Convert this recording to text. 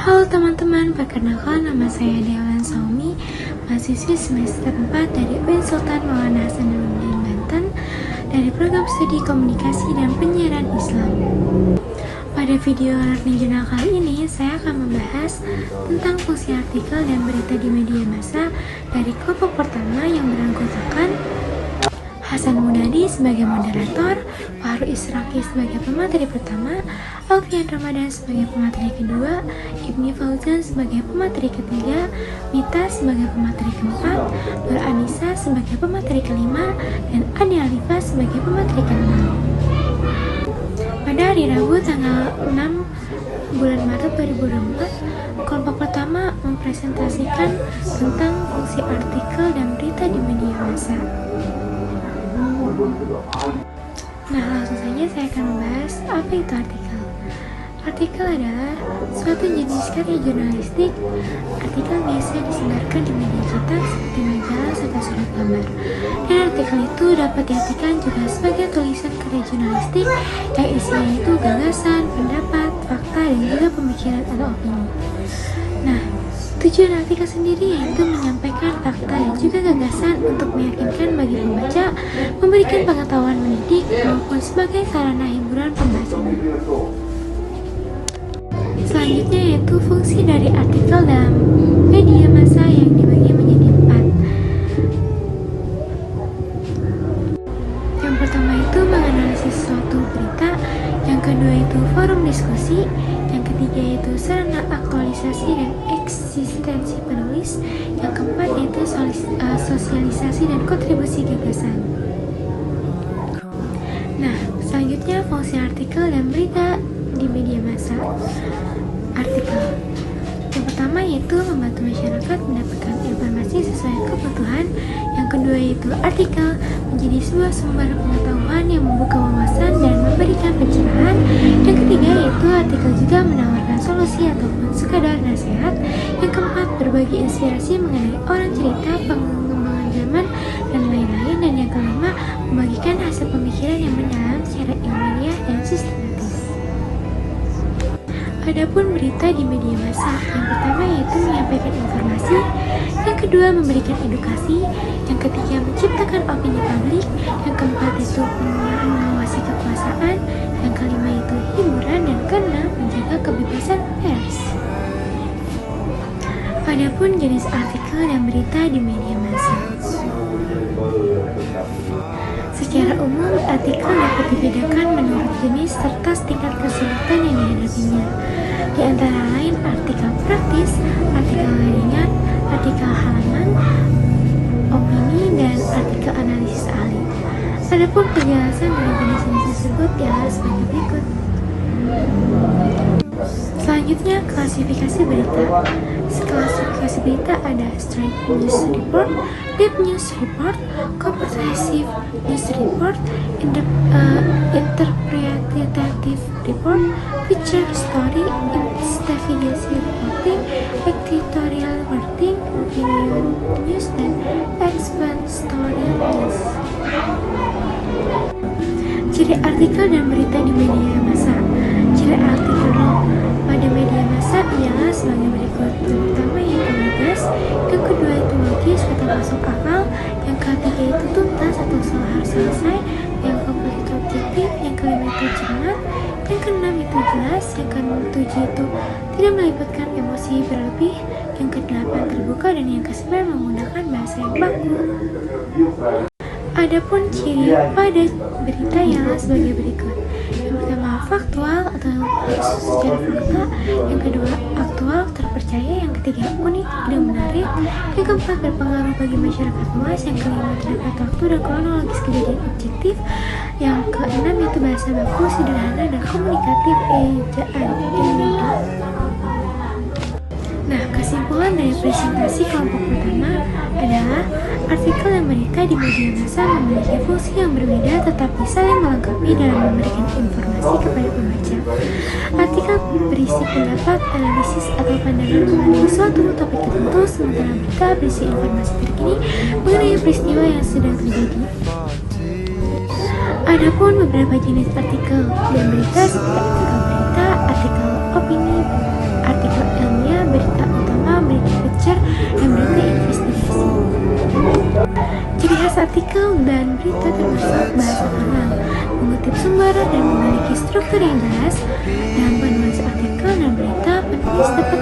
Halo teman-teman, perkenalkan nama saya Dewan Saumi, mahasiswi semester 4 dari UIN Sultan Maulana Hasanuddin Banten dari program studi komunikasi dan penyiaran Islam. Pada video Learning Journal kali ini, saya akan membahas tentang fungsi artikel dan berita di media massa dari kelompok pertama yang beranggotakan Hasan Munadi sebagai moderator, Fahru Israki sebagai pemateri pertama, Alfian Ramadan sebagai pemateri kedua, Ibni Fauzan sebagai pemateri ketiga, Mita sebagai pemateri keempat, Nur Anissa sebagai pemateri kelima, dan Adi Alifa sebagai pemateri keenam. Pada hari Rabu tanggal 6 bulan Maret 2024, kelompok pertama mempresentasikan tentang fungsi artikel dan berita di media massa. Nah, langsung saja saya akan membahas apa itu artikel. Artikel adalah suatu jenis karya jurnalistik. Artikel biasa disebarkan di media cetak seperti majalah serta surat kabar. Dan artikel itu dapat diartikan juga sebagai tulisan karya jurnalistik yang isinya itu gagasan, pendapat, fakta, dan juga pemikiran atau opini. Nah, tujuan artikel sendiri yaitu menyampaikan fakta dan juga gagasan untuk meyakinkan bagi pembaca, memberikan pengetahuan mendidik, maupun sebagai sarana hiburan pembacanya. Selanjutnya yaitu fungsi dari artikel dalam media massa yang dibagi menjadi 4. Yang pertama itu menganalisis suatu berita, yang kedua itu forum diskusi, yang ketiga yaitu sarana aktualisasi dan eksistensi penulis, yang keempat yaitu sosialisasi dan kontribusi gagasan. Nah, selanjutnya fungsi artikel dan berita di media massa. Artikel yang pertama yaitu membantu masyarakat mendapatkan informasi sesuai kebutuhan. Yang kedua yaitu artikel menjadi sebuah sumber pengetahuan yang membuka wawasan dan memberikan pencerahan. Yang ketiga yaitu artikel juga menawarkan solusi ataupun sekadar nasihat. Yang keempat berbagi inspirasi mengenai orang cerita, pengembangan zaman, dan lain-lain. Dan yang kelima membagikan hasil pemikiran yang mendalam secara ilmiah dan sistematis. Adapun berita di media massa, yang pertama yaitu menyampaikan informasi, yang kedua memberikan edukasi, yang ketiga menciptakan opini publik, yang keempat itu mengawasi kekuasaan, yang kelima itu hiburan, dan keenam menjaga kebebasan pers. Adapun jenis artikel dan berita di media massa. Secara umum, artikel dapat dibedakan menurut jenis serta tingkat kesulitan yang dihadapinya. Di antara lain artikel praktis, artikel ringan, artikel halaman, opini, dan artikel analisis ahli. Adapun penjelasan dari jenis-jenis tersebut ialah sebagai berikut. Selanjutnya, klasifikasi berita. Klasifikasi berita ada straight news report, deep news report, comprehensive news report, interpretative report, feature story, investigation reporting, editorial reporting, opinion news, dan explanatory news. Ciri artikel dan berita di media massa. Ciri artikel pada media massa ialah sebagai berikut. Yang pertama yaitu lugas, yang kedua itu logis atau masuk akal, yang ketiga itu tuntas atau harus selesai, yang keempat itu objektif, yang kelima itu cermat, yang keenam itu jelas, yang ketujuh itu tidak melibatkan emosi berlebih, yang kedelapan terbuka, dan yang kesembilan menggunakan bahasa yang baku. Adapun ciri pada berita ialah sebagai berikut. Yang pertama faktual atau secara fakta, yang kedua aktual terpercaya, yang ketiga unik dan menarik, yang keempat berpengaruh bagi masyarakat luas, yang kelima terdapat waktu dan kronologis kejadian objektif, yang keenam yaitu bahasa baku, sederhana, dan komunikatif, ejaan ilmiah. Nah, kesimpulan dari presentasi kelompok pertama adalah artikel dan berita di media massa memiliki fungsi yang berbeda tetapi saling melengkapi dalam memberikan informasi kepada pembaca. Artikel berisi pendapat, analisis, atau pandangan mengenai suatu topik tertentu, sementara berita berisi informasi terkini mengenai peristiwa yang sedang terjadi. Adapun beberapa jenis artikel dan berita seperti artikel berita, artikel opini, artikel ilmiah, berita utama, berita feature, dan berita investigasi. Ciri khas artikel dan berita termasuk bahasa formal, mengutip sumber, dan memiliki struktur yang jelas. Dalam penulis artikel dan berita, penulis dapat